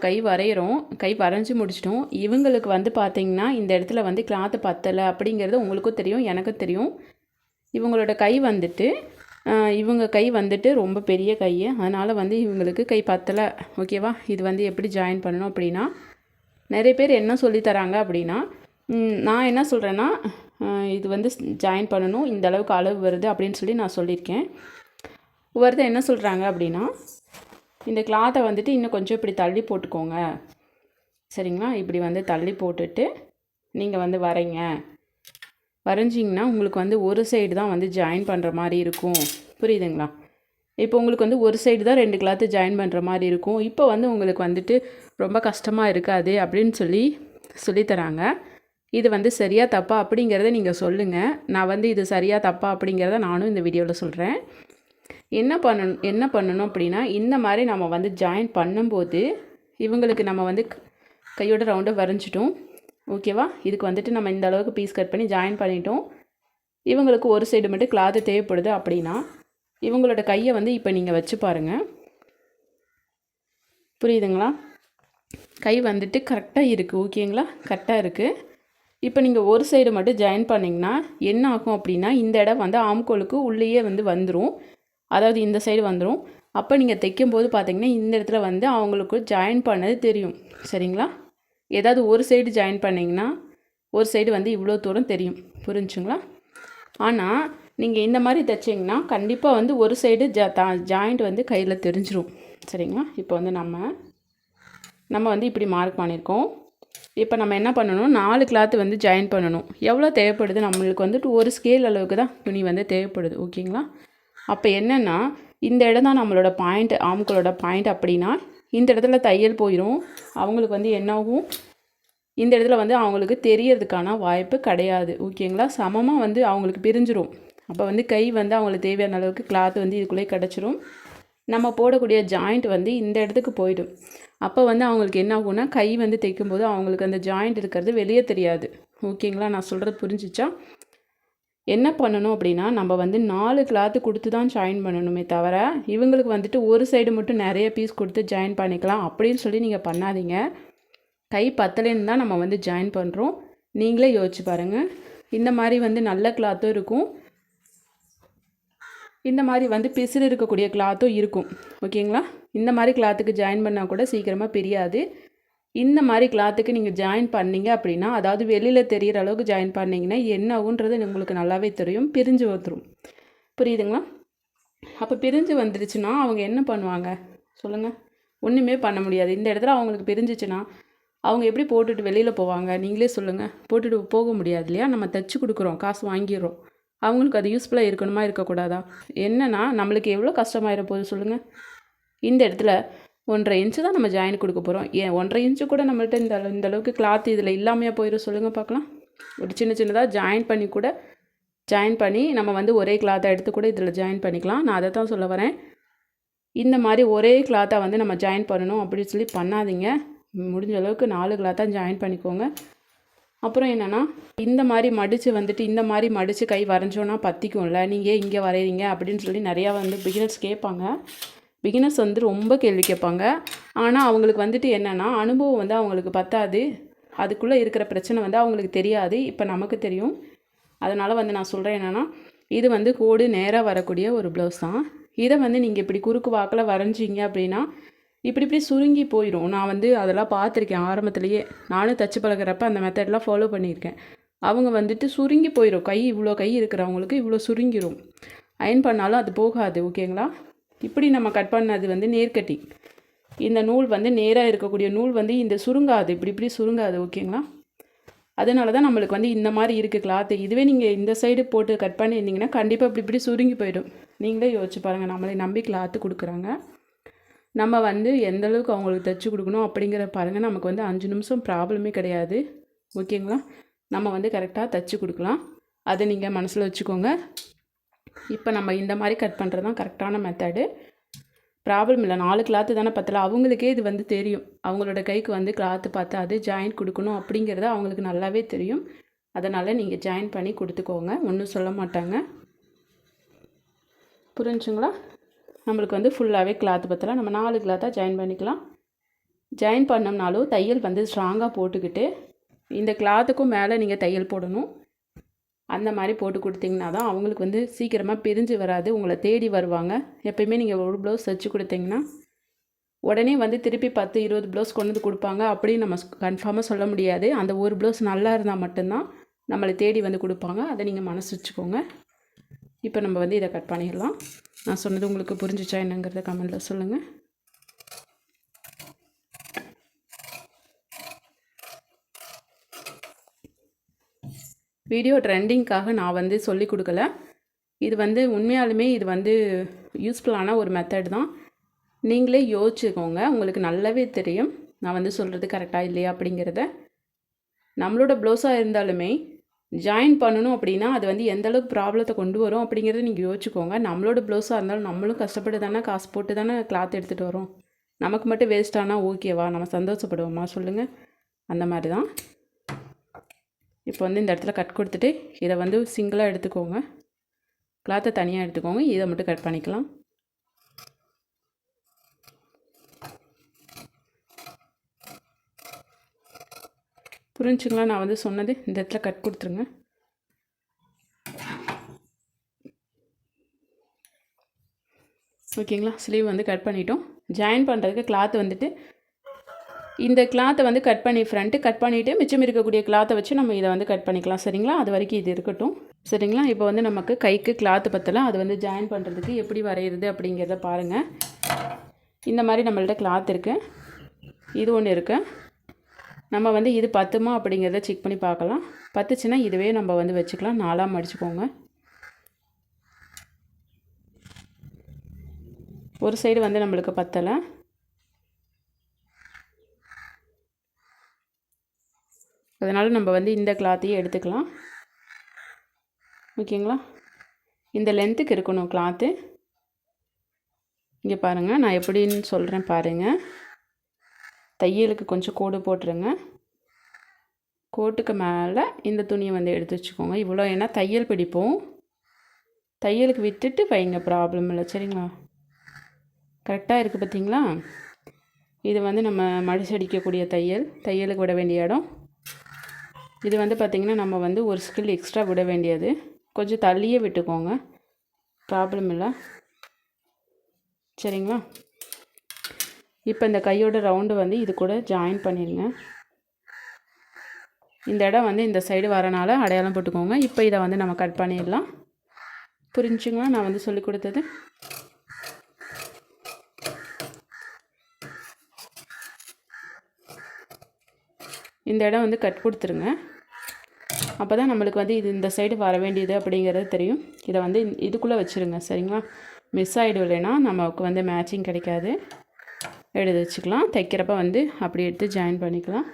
கை வரைகிறோம். கை வரைஞ்சி முடிச்சிட்டோம். இவங்களுக்கு வந்து பார்த்திங்கன்னா இந்த இடத்துல வந்து கிளாத்து பத்தலை அப்படிங்கிறது உங்களுக்கும் தெரியும், எனக்கும் தெரியும். இவங்களோட கை வந்துட்டு இவங்க கை வந்துட்டு ரொம்ப பெரிய கை, அதனால் வந்து இவங்களுக்கு கை பத்தலை. ஓகேவா? இது வந்து எப்படி ஜாயின் பண்ணணும் அப்படின்னா, நிறைய பேர் என்ன சொல்லித்தராங்க அப்படின்னா, நான் என்ன சொல்கிறேன்னா, இது வந்து ஜாயின் பண்ணணும், இந்த அளவுக்கு அளவு வருது அப்படின்னு சொல்லி நான் சொல்லியிருக்கேன். ஒருத்தர் என்ன சொல்கிறாங்க அப்படின்னா, இந்த கிளாத்தை வந்துட்டு இன்னும் கொஞ்சம் இப்படி தள்ளி போட்டுக்கோங்க, சரிங்களா? இப்படி வந்து தள்ளி போட்டுட்டு நீங்கள் வந்து வரைங்க. வரைஞ்சிங்கன்னா உங்களுக்கு வந்து ஒரு சைடு தான் வந்து ஜாயின் பண்ணுற மாதிரி இருக்கும். புரியுதுங்களா? இப்போ உங்களுக்கு வந்து ஒரு சைடு தான் 2 கிளாத்து ஜாயின் பண்ணுற மாதிரி இருக்கும். இப்போ வந்து உங்களுக்கு வந்துட்டு ரொம்ப கஷ்டமாக இருக்காது அப்படின்னு சொல்லித்தராங்க. இது வந்து சரியா தப்பா அப்படிங்கிறத நீங்கள் சொல்லுங்கள். நான் வந்து இது சரியா தப்பா அப்படிங்கிறத நானும் இந்த வீடியோவில் சொல்கிறேன். என்ன பண்ணணும் அப்படின்னா, இந்த மாதிரி நம்ம வந்து ஜாயின் பண்ணும்போது இவங்களுக்கு நம்ம வந்து கையோட ரவுண்டை வரைஞ்சிட்டோம். ஓகேவா? இதுக்கு வந்துட்டு நம்ம இந்த அளவுக்கு பீஸ் கட் பண்ணி ஜாயின் பண்ணிட்டோம். இவங்களுக்கு ஒரு சைடு மட்டும் கிளாத்து தேவைப்படுது அப்படின்னா, இவங்களோட கையை வந்து இப்போ நீங்கள் வச்சு பாருங்கள். புரியுதுங்களா? கை வந்துட்டு கரெக்டாக இருக்குது. ஓகேங்களா? கரெக்டாக இருக்குது. இப்போ நீங்கள் ஒரு சைடு மட்டும் ஜாயின் பண்ணிங்கன்னா என்ன ஆகும் அப்படின்னா, இந்த இடம் வந்து ஆம்கோலுக்கு உள்ளேயே வந்து வந்துடும். அதாவது இந்த சைடு வந்துடும். அப்போ நீங்கள் தைக்கும்போது பார்த்தீங்கன்னா இந்த இடத்துல வந்து அவங்களுக்கு ஜாயின் பண்ணது தெரியும். சரிங்களா? ஏதாவது ஒரு சைடு ஜாயின் பண்ணிங்கன்னா ஒரு சைடு வந்து இவ்வளோ தூரம் தெரியும். புரிஞ்சுங்களா? ஆனால் நீங்கள் இந்த மாதிரி தைச்சிங்கன்னா கண்டிப்பாக வந்து ஒரு சைடு ஜாயிண்ட் வந்து கையில் தெரிஞ்சிடும். சரிங்களா? இப்போ வந்து நம்ம வந்து இப்படி மார்க் பண்ணியிருக்கோம். இப்போ நம்ம என்ன பண்ணணும், 4 கிளாத்து வந்து ஜாயின் பண்ணணும். எவ்வளோ தேவைப்படுது நம்மளுக்கு வந்துட்டு ஒரு ஸ்கேல் அளவுக்கு தான் துணி வந்து தேவைப்படுது. ஓகேங்களா? அப்போ என்னென்னா, இந்த இடம் தான் நம்மளோட பாயிண்ட், ஆம்களோட பாயிண்ட் அப்படின்னா இந்த இடத்துல தையல் போயிடும். அவங்களுக்கு வந்து என்னாகும், இந்த இடத்துல வந்து அவங்களுக்கு தெரியறதுக்கான வாய்ப்பு கிடையாது. ஓகேங்களா? சமமாக வந்து அவங்களுக்கு பிரிஞ்சிடும். அப்போ வந்து கை வந்து அவங்களுக்கு தேவையான அளவுக்கு கிளாத் வந்து இதுக்குள்ளே கிடச்சிரும். நம்ம போடக்கூடிய ஜாயிண்ட் வந்து இந்த இடத்துக்கு போயிடும். அப்போ வந்து அவங்களுக்கு என்ன ஆகும்னா, கை வந்து தைக்கும்போது அவங்களுக்கு அந்த ஜாயிண்ட் இருக்கிறது வெளியே தெரியாது. ஓகேங்களா? நான் சொல்கிறது புரிஞ்சிச்சா? என்ன பண்ணணும் அப்படின்னா, நம்ம வந்து 4 கிளாத்து கொடுத்து தான் ஜாயின் பண்ணணுமே தவிர, இவங்களுக்கு வந்துட்டு ஒரு சைடு மட்டும் நிறைய பீஸ் கொடுத்து ஜாயின் பண்ணிக்கலாம் அப்படின்னு சொல்லி நீங்கள் பண்ணாதீங்க. கை பத்தலைன்னு தான் நம்ம வந்து ஜாயின் பண்ணுறோம். நீங்களே யோசிச்சு பாருங்கள். இந்த மாதிரி வந்து நல்ல கிளாத்தும் இருக்கும், இந்த மாதிரி வந்து பிசிறு இருக்கக்கூடிய கிளாத்தும் இருக்கும். ஓகேங்களா? இந்த மாதிரி கிளாத்துக்கு ஜாயின் பண்ணால் கூட சீக்கிரமாக பிரியாது. இந்த மாதிரி கிளாத்துக்கு நீங்கள் ஜாயின் பண்ணிங்க அப்படின்னா, அதாவது வெளியில் தெரிகிற அளவுக்கு ஜாயின் பண்ணிங்கன்னா என்ன ஆகுன்றது உங்களுக்கு நல்லாவே தெரியும். பிரிஞ்சு வந்துடும். புரியுதுங்களா? அப்போ பிரிஞ்சு வந்துருச்சுன்னா அவங்க என்ன பண்ணுவாங்க சொல்லுங்கள்? ஒன்றுமே பண்ண முடியாது. இந்த இடத்துல அவங்களுக்கு பிரிஞ்சிச்சுன்னா அவங்க எப்படி போட்டுட்டு வெளியில் போவாங்க? நீங்களே சொல்லுங்கள். போட்டுட்டு போக முடியாது இல்லையா? நம்ம தைச்சி கொடுக்குறோம், காசு வாங்கிடுறோம். அவங்களுக்கு அது யூஸ்ஃபுல்லாக இருக்கணுமா இருக்கக்கூடாதா? என்னென்னா நம்மளுக்கு எவ்வளோ கஷ்டமாயிட போகுது சொல்லுங்கள்? இந்த இடத்துல 1.5 இன்ச்சு தான் நம்ம ஜாயின் கொடுக்க போகிறோம். ஏன் 1.5 இன்ச்சு கூட நம்மள்ட்ட இந்த அளவுக்கு கிளாத் இதில் இல்லாமையாக போயிடும் சொல்லுங்கள் பார்க்கலாம்? ஒரு சின்னதாக ஜாயின் பண்ணி நம்ம வந்து ஒரே கிளாத்தை எடுத்து கூட இதில் ஜாயின் பண்ணிக்கலாம். நான் அதை தான் சொல்ல வரேன். இந்த மாதிரி ஒரே கிளாத்தை வந்து நம்ம ஜாயின் பண்ணணும் அப்படின்னு சொல்லி பண்ணாதீங்க. முடிஞ்ச அளவுக்கு 4 கிளாத்தாக ஜாயின் பண்ணிக்கோங்க. அப்புறம் என்னென்னா, இந்த மாதிரி மடித்து கை வரைஞ்சோன்னா பற்றிக்கும்ல, நீங்கள் இங்கே வரைகிறீங்க அப்படின்னு சொல்லி நிறையா வந்து பிகினர்ஸ் கேட்பாங்க. பிகினர்ஸ் வந்து ரொம்ப கேள்வி கேட்பாங்க. ஆனால் அவங்களுக்கு வந்துட்டு என்னென்னா, அனுபவம் வந்து அவங்களுக்கு பத்தாது. அதுக்குள்ளே இருக்கிற பிரச்சனை வந்து அவங்களுக்கு தெரியாது. இப்போ நமக்கு தெரியும். அதனால் வந்து நான் சொல்கிறேன் என்னென்னா, இது வந்து கோடு நேராக வரக்கூடிய ஒரு ப்ளவுஸ் தான். இதை வந்து நீங்கள் இப்படி குறுக்கு வாக்கில் வரைஞ்சிங்க அப்படின்னா இப்படி சுருங்கி போயிடும். நான் வந்து அதெல்லாம் பார்த்துருக்கேன் ஆரம்பத்துலேயே. நானும் தச்சு பழகிறப்ப அந்த மெத்தட்லாம் ஃபாலோ பண்ணியிருக்கேன். அவங்க வந்துட்டு சுருங்கி போயிடும். இவ்வளோ கை இருக்கிறவங்களுக்கு இவ்வளோ சுருங்கிடும். அயன் பண்ணாலும் அது போகாது. ஓகேங்களா? இப்படி நம்ம கட் பண்ணது வந்து நேர்கட்டி. இந்த நூல் வந்து நேராக இருக்கக்கூடிய நூல் வந்து இந்த சுருங்காது, இப்படி சுருங்காது. ஓகேங்களா? அதனால தான் நம்மளுக்கு வந்து இந்த மாதிரி இருக்குது கிளாத்து. இதுவே நீங்கள் இந்த சைடு போட்டு கட் பண்ணியிருந்தீங்கன்னா கண்டிப்பாக இப்படி சுருங்கி போயிடும். நீங்களே யோசிச்சு பாருங்கள். நம்மளை நம்பி கிளாத்து கொடுக்குறாங்க. நம்ம வந்து எந்த அளவுக்கு அவங்களுக்கு தைச்சி கொடுக்கணும் அப்படிங்கிற பாருங்கள். நமக்கு வந்து 5 நிமிஷம் ப்ராப்ளமே கிடையாது. ஓகேங்களா? நம்ம வந்து கரெக்டாக தைச்சி கொடுக்கலாம். அதை நீங்கள் மனசில் வச்சுக்கோங்க. இப்போ நம்ம இந்த மாதிரி கட் பண்ணுறது தான் கரெக்டான மெத்தடு. ப்ராப்ளம் இல்லை. 4 கிளாத்து தானே பத்தலை. அவங்களுக்கே இது வந்து தெரியும். அவங்களோட கைக்கு வந்து கிளாத்து பார்த்து அது ஜாயின் கொடுக்கணும் அப்படிங்கிறத அவங்களுக்கு நல்லாவே தெரியும். அதனால் நீங்கள் ஜாயின் பண்ணி கொடுத்துக்கோங்க. ஒன்றும் சொல்ல மாட்டாங்க. புரிஞ்சுங்களா? நம்மளுக்கு வந்து ஃபுல்லாகவே கிளாத்து பத்தலாம். நம்ம 4 கிளாத்தாக ஜாயின் பண்ணிக்கலாம். ஜாயின் பண்ணோம்னாலும் தையல் வந்து ஸ்ட்ராங்காக போட்டுக்கிட்டு இந்த கிளாத்துக்கும் மேலே நீங்கள் தையல் போடணும். அந்த மாதிரி போட்டு கொடுத்தீங்கன்னா தான் அவங்களுக்கு வந்து சீக்கிரமாக பிரிஞ்சு வராது, உங்களை தேடி வருவாங்க. எப்பயுமே நீங்கள் ஒரு ப்ளவுஸ் தைச்சி கொடுத்தீங்கன்னா உடனே வந்து திருப்பி 10-20 ப்ளவுஸ் கொண்டு வந்து கொடுப்பாங்க அப்படின்னு நம்ம கன்ஃபார்மாக சொல்ல முடியாது. அந்த ஒரு ப்ளவுஸ் நல்லா இருந்தால் மட்டும்தான் நம்மளை தேடி வந்து கொடுப்பாங்க. அதை நீங்கள் மனசு வச்சுக்கோங்க. இப்போ நம்ம வந்து இதை கட் பண்ணிடலாம். நான் சொன்னது உங்களுக்கு புரிஞ்சிச்சா என்னங்கிறத கமெண்ட்டில் சொல்லுங்கள். வீடியோ ட்ரெண்டிங்காக நான் வந்து சொல்லி கொடுக்கல. இது வந்து உண்மையாலுமே இது வந்து யூஸ்ஃபுல்லான ஒரு மெத்தட் தான். நீங்களே யோசிச்சுக்கோங்க, உங்களுக்கு நல்லாவே தெரியும் நான் வந்து சொல்கிறது கரெக்டாக இல்லையா அப்படிங்கிறத. நம்மளோட ப்ளவுஸாக இருந்தாலுமே ஜாயின் பண்ணணும் அப்படின்னா அது வந்து எந்தளவுக்கு ப்ராப்ளத்தை கொண்டு வரும் அப்படிங்கிறத நீங்கள் யோசிச்சுக்கோங்க. நம்மளோட ப்ளவுஸாக இருந்தாலும் நம்மளும் கஷ்டப்பட்டு தானே காசு போட்டு தானே கிளாத் எடுத்துகிட்டு வரோம். நமக்கு மட்டும் வேஸ்ட் ஆனால் ஓகேவா, நம்ம சந்தோஷப்படுவோமா சொல்லுங்கள்? அந்த மாதிரி தான். இப்போ வந்து இந்த இடத்துல கட் கொடுத்துட்டு இதை வந்து சிங்கிளாக எடுத்துக்கோங்க, கிளாத்தை தனியாக எடுத்துக்கோங்க, இதை மட்டும் கட் பண்ணிக்கலாம். புரிஞ்சுங்களா? நான் வந்து சொன்னது இந்த இடத்துல கட் கொடுத்துருங்க. ஓகேங்களா? ஸ்லீவ் வந்து கட் பண்ணிட்டோம். ஜாயின் பண்ணுறதுக்கு கிளாத் வந்துட்டு இந்த கிளாத்தை வந்து கட் பண்ணி ஃப்ரண்ட்டு கட் பண்ணிவிட்டு மிச்சம் இருக்கக்கூடிய கிளாத்தை வச்சு நம்ம இதை வந்து கட் பண்ணிக்கலாம். சரிங்களா? அது வரைக்கும் இது இருக்கட்டும். சரிங்களா? இப்போ வந்து நமக்கு கைக்கு கிளாத்து பத்தலை, அது வந்து ஜாயின் பண்ணுறதுக்கு எப்படி வரைகிறது அப்படிங்கிறத பாருங்கள். இந்த மாதிரி நம்மள்ட்ட கிளாத் இருக்குது, இது ஒன்று இருக்குது. நம்ம வந்து இது பத்துமா அப்படிங்கிறத செக் பண்ணி பார்க்கலாம். பத்துச்சுன்னா இதுவே நம்ம வந்து வச்சுக்கலாம். 4ஆக மடிச்சுக்கோங்க. ஒரு சைடு வந்து நம்மளுக்கு பத்தலை, அதனால் நம்ம வந்து இந்த கிளாத்தையும் எடுத்துக்கலாம். ஓகேங்களா? இந்த லென்த்துக்கு இருக்கணும் கிளாத்து. இங்கே பாருங்கள், நான் எப்படின்னு சொல்கிறேன் பாருங்கள். தையலுக்கு கொஞ்சம் கோடு போட்டுருங்க. கோட்டுக்கு மேலே இந்த துணியை வந்து எடுத்து வச்சுக்கோங்க. இவ்வளோ, ஏன்னா தையல் பிடிப்போம், தையலுக்கு விட்டுட்டு வைங்க, ப்ராப்ளம் இல்லை. சரிங்களா? கரெக்டாக இருக்குது பார்த்தீங்களா? இது வந்து நம்ம மடிச்சடிக்கக்கூடிய தையலுக்கு விட வேண்டிய இடம். இது வந்து பார்த்திங்கன்னா நம்ம வந்து ஒரு ஸ்கில் எக்ஸ்ட்ரா விட வேண்டியது, கொஞ்சம் தள்ளியே விட்டுக்கோங்க, ப்ராப்ளம் இல்லை. சரிங்களா? இப்போ இந்த கையோட ரவுண்டு வந்து இது கூட ஜாயின் பண்ணிடுங்க. இந்த இடம் வந்து இந்த சைடு வரனால அடையாளம் போட்டுக்கோங்க. இப்போ இதை வந்து நம்ம கட் பண்ணிடலாம். புரிஞ்சுங்களா நான் வந்து சொல்லி கொடுத்தது? இந்த இடம் வந்து கட் கொடுத்துருங்க. அப்போ தான் நம்மளுக்கு வந்து இது இந்த சைடு வர வேண்டியது அப்படிங்கிறது தெரியும். இதை வந்து இதுக்குள்ளே வச்சுருங்க. சரிங்களா? மிஸ் ஆகிடும், இல்லைன்னா நமக்கு வந்து மேட்சிங் கிடைக்காது. எடுத்து வச்சுக்கலாம். தைக்கிறப்ப வந்து அப்படி எடுத்து ஜாயின் பண்ணிக்கலாம்.